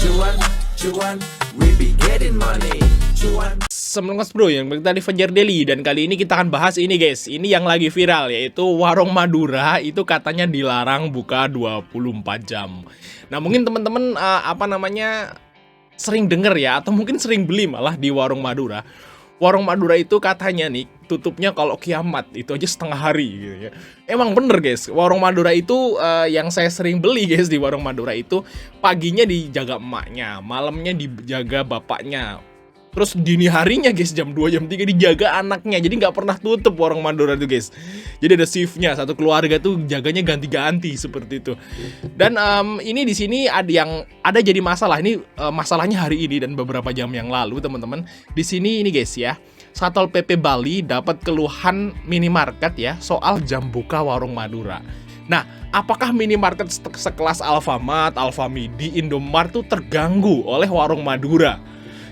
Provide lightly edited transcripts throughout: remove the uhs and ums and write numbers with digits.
Cuan, cuan, we be getting money. Cuan. Assalamualaikum bro, yang tadi Fajar Daily, dan kali ini kita akan bahas ini guys. Ini yang lagi viral, yaitu warung Madura itu katanya dilarang buka 24 jam. Nah mungkin teman-teman sering denger ya, atau mungkin sering beli malah di warung Madura. Warung Madura itu katanya nih tutupnya kalau kiamat itu aja setengah hari gitu ya. Emang bener guys, warung Madura itu yang saya sering beli guys di warung Madura itu paginya dijaga emaknya, malamnya dijaga bapaknya. Terus dini harinya guys jam 2 jam 3 dijaga anaknya. Jadi nggak pernah tutup warung Madura tuh guys. Jadi ada shiftnya, satu keluarga tuh jaganya ganti-ganti seperti itu. Dan ini di sini ada jadi masalah. Ini masalahnya hari ini dan beberapa jam yang lalu teman-teman. Di sini ini guys ya. Satpol PP Bali dapat keluhan minimarket ya soal jam buka warung Madura. Nah, apakah minimarket sekelas Alfamart, Alfamidi, Indomart tuh terganggu oleh warung Madura?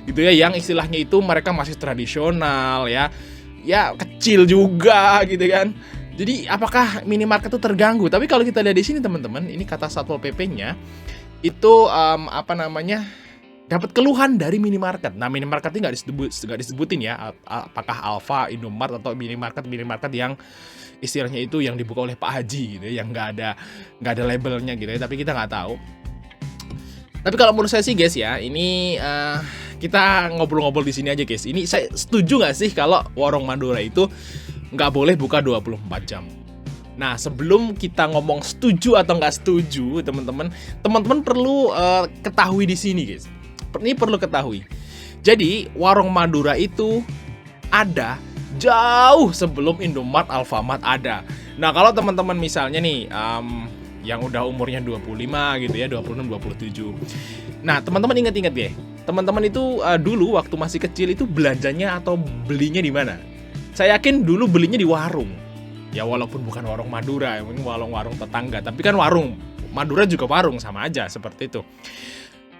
Gitu ya, yang istilahnya itu mereka masih tradisional ya kecil juga gitu kan. Jadi apakah minimarket itu terganggu? Tapi kalau kita lihat di sini teman-teman, ini kata Satpol PP-nya itu dapat keluhan dari minimarket. Nah minimarket ini nggak disebutin ya, apakah Alfa, Indomart atau minimarket yang istilahnya itu yang dibuka oleh Pak Haji gitu ya, yang nggak ada labelnya gitu ya. Tapi kita nggak tahu. Tapi kalau menurut saya sih guys ya, ini kita ngobrol-ngobrol di sini aja guys. Ini saya setuju nggak sih kalau warung Madura itu nggak boleh buka 24 jam? Nah sebelum kita ngomong setuju atau nggak setuju, teman-teman perlu ketahui di sini guys. Ini perlu ketahui. Jadi warung Madura itu ada jauh sebelum Indomart, Alfamart ada. Nah kalau teman-teman misalnya nih yang udah umurnya 25 gitu ya, 26, 27. Nah teman-teman ingat-ingat ya, teman-teman itu dulu waktu masih kecil itu belanjanya atau belinya di mana? Saya yakin dulu belinya di warung. Ya walaupun bukan warung Madura, mungkin warung tetangga, tapi kan warung Madura juga warung, sama aja seperti itu.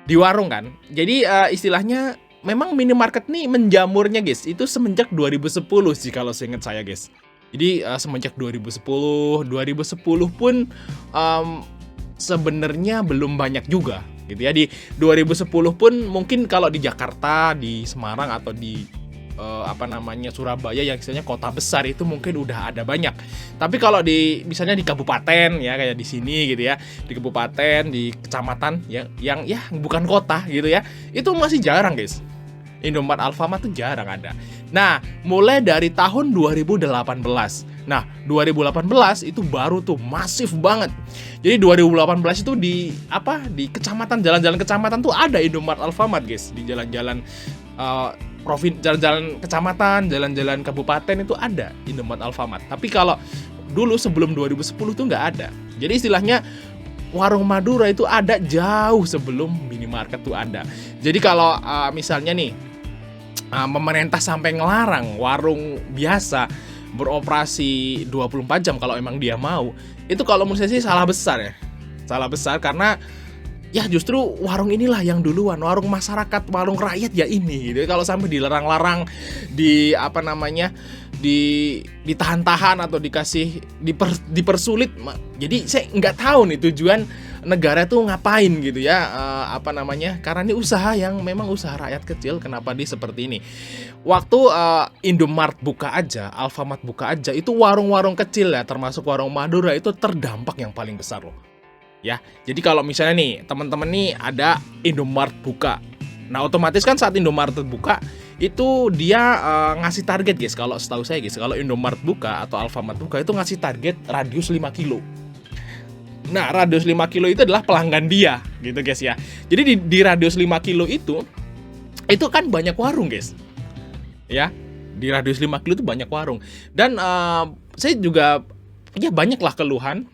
Di warung kan. Jadi istilahnya memang minimarket nih menjamurnya guys, itu semenjak 2010 sih kalau seingat saya guys. Jadi semenjak 2010 pun sebenarnya belum banyak juga gitu ya. Di 2010 pun mungkin kalau di Jakarta, di Semarang atau di Surabaya yang istilahnya kota besar itu mungkin udah ada banyak. Tapi kalau misalnya di kabupaten ya kayak di sini gitu ya, di kabupaten, di kecamatan yang bukan kota gitu ya, itu masih jarang guys. Indomart, Alfamart tuh jarang ada. Nah, mulai dari tahun 2018. Nah, 2018 itu baru tuh masif banget. Jadi 2018 itu di kecamatan, jalan-jalan kecamatan tuh ada Indomart, Alfamart guys. Di jalan-jalan jalan-jalan kecamatan, jalan-jalan kabupaten itu ada Indomart, Alfamart. Tapi kalau dulu sebelum 2010 tuh nggak ada. Jadi istilahnya warung Madura itu ada jauh sebelum minimarket tuh ada. Jadi kalau misalnya nih pemerintah sampai ngelarang warung biasa beroperasi 24 jam kalau emang dia mau, itu kalau menurut saya sih salah besar ya. Salah besar karena ya justru warung inilah yang duluan, warung masyarakat, warung rakyat ya ini gitu. Kalau sampai dilarang-larang, ditahan-tahan atau dipersulit, jadi saya nggak tahu nih tujuan negara tuh ngapain gitu ya, karena ini usaha yang memang usaha rakyat kecil, kenapa dia seperti ini. Waktu Indomart buka aja, Alfamart buka aja, itu warung-warung kecil ya, termasuk warung Madura itu terdampak yang paling besar loh. Ya, jadi kalau misalnya nih teman-teman nih ada Indomart buka, nah otomatis kan saat Indomart buka itu dia ngasih target guys. Kalau setahu saya guys, kalau Indomart buka atau Alfamart buka itu ngasih target radius 5 kilo. Nah radius 5 kilo itu adalah pelanggan dia gitu guys ya. Jadi di radius 5 kilo itu kan banyak warung guys. Ya, di radius 5 kilo itu banyak warung. Dan saya juga ya banyak lah keluhan,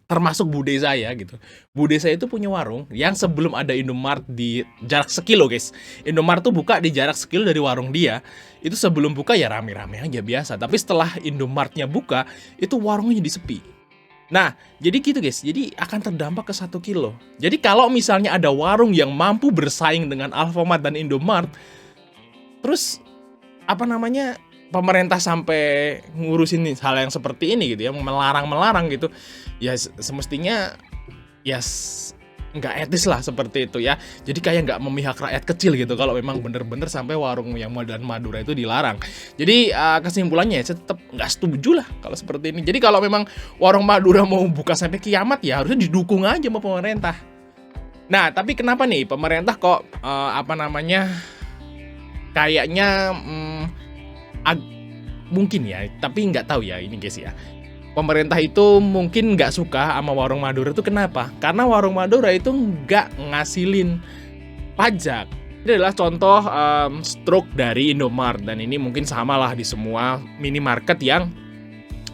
termasuk bude saya gitu. Bude saya itu punya warung yang sebelum ada Indomart di jarak sekilo guys. Indomart tuh buka di jarak sekilo dari warung dia. Itu sebelum buka ya rame-rame aja biasa. Tapi setelah Indomartnya buka, itu warungnya jadi sepi. Nah, jadi gitu guys. Jadi akan terdampak ke 1 kilo. Jadi kalau misalnya ada warung yang mampu bersaing dengan Alfamart dan Indomart, terus pemerintah sampai ngurusin hal yang seperti ini gitu ya, melarang gitu, ya semestinya ya nggak etis lah seperti itu ya. Jadi kayak nggak memihak rakyat kecil gitu kalau memang bener-bener sampai warung yang modern Madura itu dilarang. Jadi kesimpulannya saya tetap nggak setuju lah kalau seperti ini. Jadi kalau memang warung Madura mau buka sampai kiamat ya harusnya didukung aja sama pemerintah. Nah, tapi kenapa nih pemerintah kok kayaknya mungkin ya, tapi nggak tahu ya ini guys ya. Pemerintah itu mungkin nggak suka sama warung Madura itu kenapa? Karena warung Madura itu nggak ngasilin pajak. Ini adalah contoh stroke dari Indomaret, dan ini mungkin sama lah di semua minimarket yang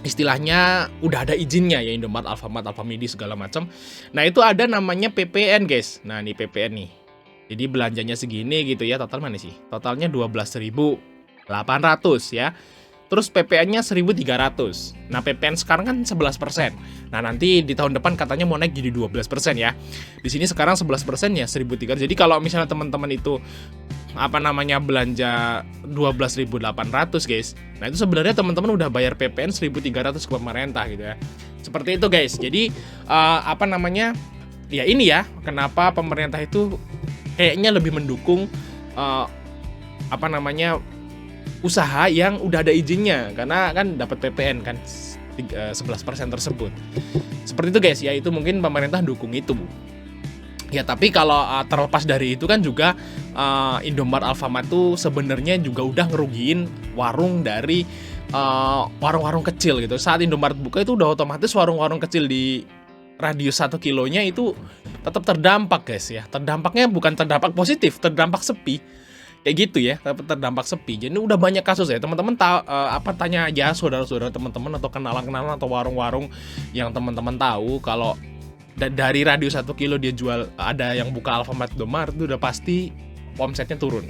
istilahnya udah ada izinnya ya, Indomaret, Alfamart, Alfamidi segala macam. Nah itu ada namanya PPN guys. Nah ini PPN nih. Jadi belanjanya segini gitu ya, total mana sih? Totalnya 12.800 ya. Terus PPN-nya 1.300. Nah PPN sekarang kan 11%. Nah nanti di tahun depan katanya mau naik jadi 12% ya. Di sini sekarang 11% ya 1.300. Jadi kalau misalnya teman-teman itu belanja 12.800 guys. Nah itu sebenarnya teman-teman udah bayar PPN 1.300 ke pemerintah gitu ya. Seperti itu guys. Jadi ya ini ya kenapa pemerintah itu kayaknya lebih mendukung usaha yang udah ada izinnya, karena kan dapat PPN kan 11% tersebut. Seperti itu guys ya, itu mungkin pemerintah dukung itu. Ya tapi kalau terlepas dari itu kan juga Indomaret, Alfamart tuh sebenarnya juga udah ngerugiin warung dari warung-warung kecil gitu. Saat Indomaret buka itu udah otomatis warung-warung kecil di radius 1 kilonya itu tetap terdampak guys ya. Terdampaknya bukan terdampak positif, terdampak sepi. Kayak gitu ya, terdampak sepi. Jadi udah banyak kasus ya. Teman-teman tanya aja saudara-saudara teman-teman atau kenalan-kenalan atau warung-warung yang teman-teman tahu kalau dari radius 1 kilo dia jual, ada yang buka Alfamart, Indomaret, itu udah pasti omsetnya turun.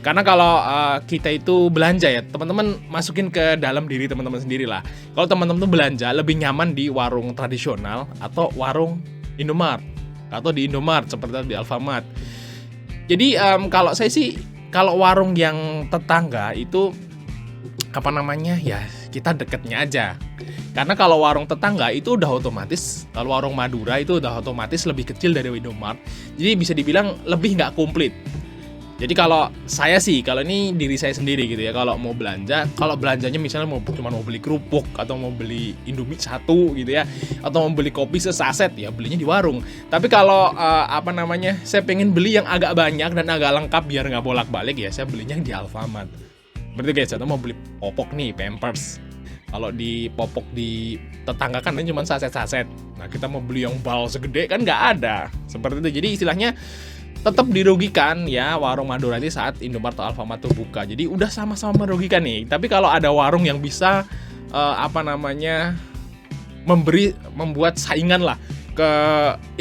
Karena kalau kita itu belanja ya, teman-teman masukin ke dalam diri teman-teman sendiri lah. Kalau teman-teman tuh belanja lebih nyaman di warung tradisional atau warung Indomaret, atau di Indomaret seperti di Alfamart. Jadi kalau saya sih, kalau warung yang tetangga itu ya kita deketnya aja. Karena kalau warung tetangga itu udah otomatis, kalau warung Madura itu udah otomatis lebih kecil dari Indomaret. Jadi bisa dibilang lebih nggak komplit. Jadi kalau saya sih, kalau ini diri saya sendiri gitu ya, kalau mau belanja, kalau belanjanya misalnya cuma mau beli kerupuk atau mau beli Indomie 1 gitu ya, atau mau beli kopi sesaset ya belinya di warung. Tapi kalau saya pengen beli yang agak banyak dan agak lengkap biar nggak bolak-balik ya, saya belinya di Alfamart. Berarti guys, atau mau beli popok nih, Pampers. Kalau di popok di tetangga kan ini cuma saset-saset. Nah kita mau beli yang bal segede kan nggak ada. Seperti itu. Jadi istilahnya tetap dirugikan ya warung Madura ini saat Indomaret atau Alfamart tuh buka. Jadi udah sama-sama merugikan nih. Tapi kalau ada warung yang bisa membuat saingan lah ke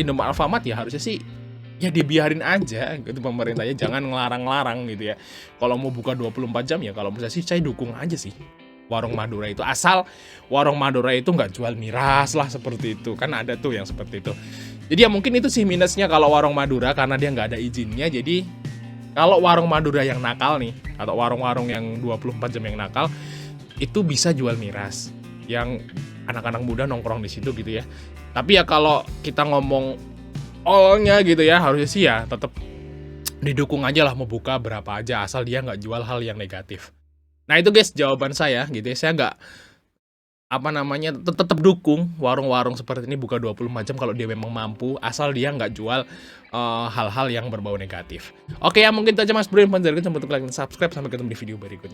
Indomaret, Alfamart ya harusnya sih ya dibiarin aja gitu pemerintahnya, jangan ngelarang-larang gitu ya. Kalau mau buka 24 jam ya kalau menurut saya dukung aja sih warung Madura itu, asal warung Madura itu nggak jual miras lah seperti itu. Kan ada tuh yang seperti itu. Jadi ya mungkin itu sih minusnya kalau warung Madura, karena dia nggak ada izinnya. Jadi kalau warung Madura yang nakal nih, atau warung-warung yang 24 jam yang nakal, itu bisa jual miras, yang anak-anak muda nongkrong di situ gitu ya. Tapi ya kalau kita ngomong all-nya gitu ya, harusnya sih ya tetap didukung aja lah, mau buka berapa aja asal dia nggak jual hal yang negatif. Nah itu guys jawaban saya gitu ya. Saya nggak tetap dukung warung-warung seperti ini buka 24 jam kalau dia memang mampu, asal dia nggak jual hal-hal yang berbau negatif. Oke ya, mungkin itu aja Mas Bro yang panjang, jangan lupa untuk like dan subscribe. Sampai ketemu di video berikutnya.